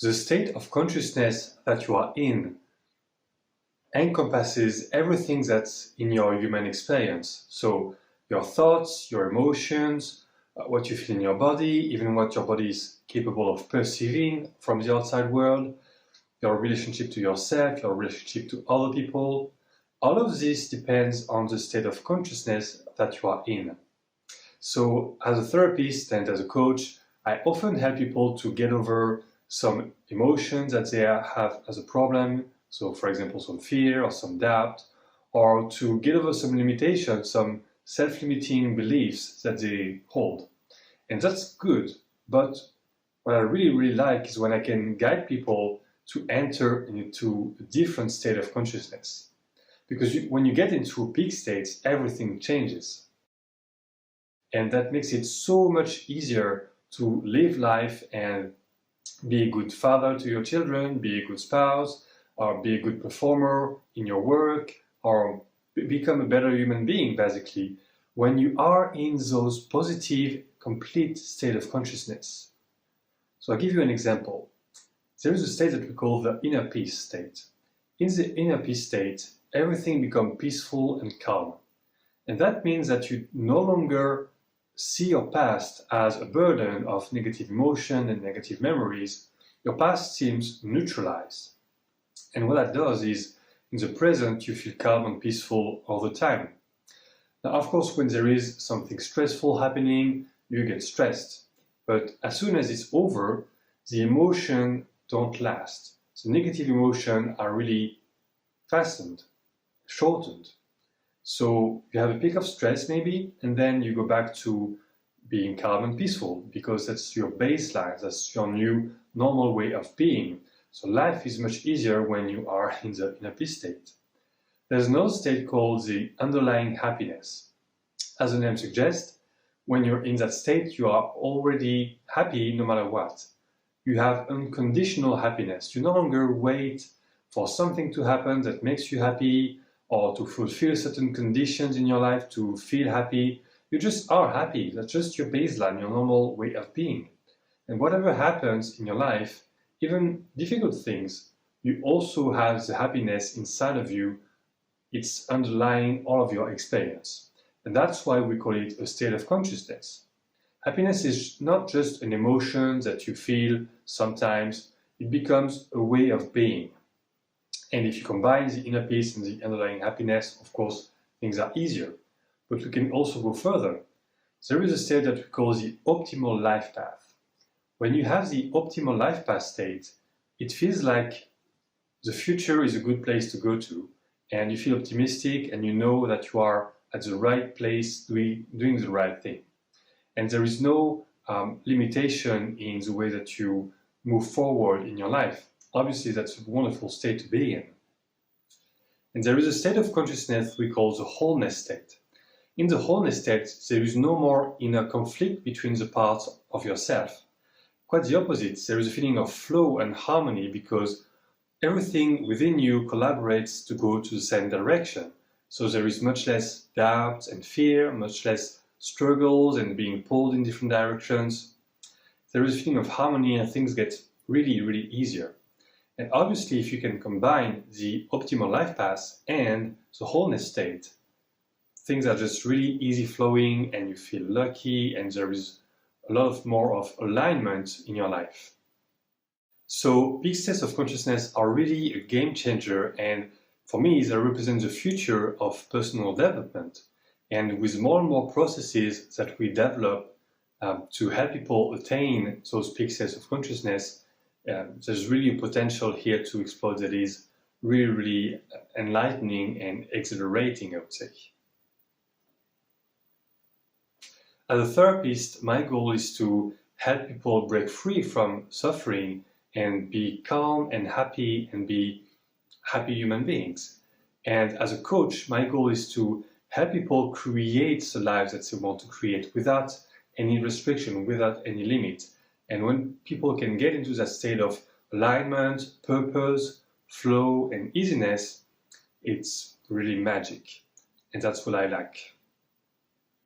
The state of consciousness that you are in encompasses everything that's in your human experience. So your thoughts, your emotions, what you feel in your body, even what your body is capable of perceiving from the outside world, your relationship to yourself, your relationship to other people. All of this depends on the state of consciousness that you are in. So as a therapist and as a coach, I often help people to get over some emotions that they have as a problem. So for example, some fear or some doubt, or to get over some limitations, some self-limiting beliefs that they hold. And that's good, but what I really like is when I can guide people to enter into a different state of consciousness. Because when you get into peak states, everything changes. And that makes it so much easier to live life and be a good father to your children, be a good spouse, or be a good performer in your work, or become a better human being, basically, when you are in those positive, complete state of consciousness. So I'll give you an example. There is a state that we call the inner peace state. In the inner peace state, everything becomes peaceful and calm. And that means that you no longer see your past as a burden of negative emotion and negative memories. Your past seems neutralized. And what that does is, in the present, you feel calm and peaceful all the time. Now, of course, when there is something stressful happening, you get stressed. But as soon as it's over, the emotion don't last. The negative emotions are really fastened, shortened. So you have a peak of stress maybe, and then you go back to being calm and peaceful because that's your baseline, that's your new normal way of being. So life is much easier when you are in the inner peace state. There's another state called the underlying happiness. As the name suggests, when you're in that state, you are already happy no matter what. You have unconditional happiness. You no longer wait for something to happen that makes you happy or to fulfill certain conditions in your life to feel happy. You just are happy. That's just your baseline, your normal way of being. And whatever happens in your life, even difficult things, you also have the happiness inside of you. It's underlying all of your experience. And that's why we call it a state of consciousness. Happiness is not just an emotion that you feel sometimes, it becomes a way of being. And if you combine the inner peace and the underlying happiness, of course, things are easier. But we can also go further. There is a state that we call the optimal life path. When you have the optimal life path state, it feels like the future is a good place to go to, and you feel optimistic and you know that you are at the right place doing the right thing. And there is no limitation in the way that you move forward in your life. Obviously, that's a wonderful state to be in. And there is a state of consciousness we call the wholeness state. In the wholeness state, there is no more inner conflict between the parts of yourself. Quite the opposite, there is a feeling of flow and harmony because everything within you collaborates to go to the same direction. So there is much less doubt and fear, much less struggles and being pulled in different directions. There is a feeling of harmony and things get really easier. And obviously, if you can combine the optimal life path and the wholeness state, things are just really easy flowing and you feel lucky and there is a lot more of alignment in your life. So peak states of consciousness are really a game changer, and for me they represent the future of personal development. And with more and more processes that we develop to help people attain those peak states of consciousness, there's really a potential here to explore that is really enlightening and exhilarating, I would say. As a therapist, my goal is to help people break free from suffering and be calm and happy human beings. And as a coach, my goal is to help people create the lives that they want to create without any restriction, without any limit. And when people can get into that state of alignment, purpose, flow, and easiness, it's really magic. And that's what I like.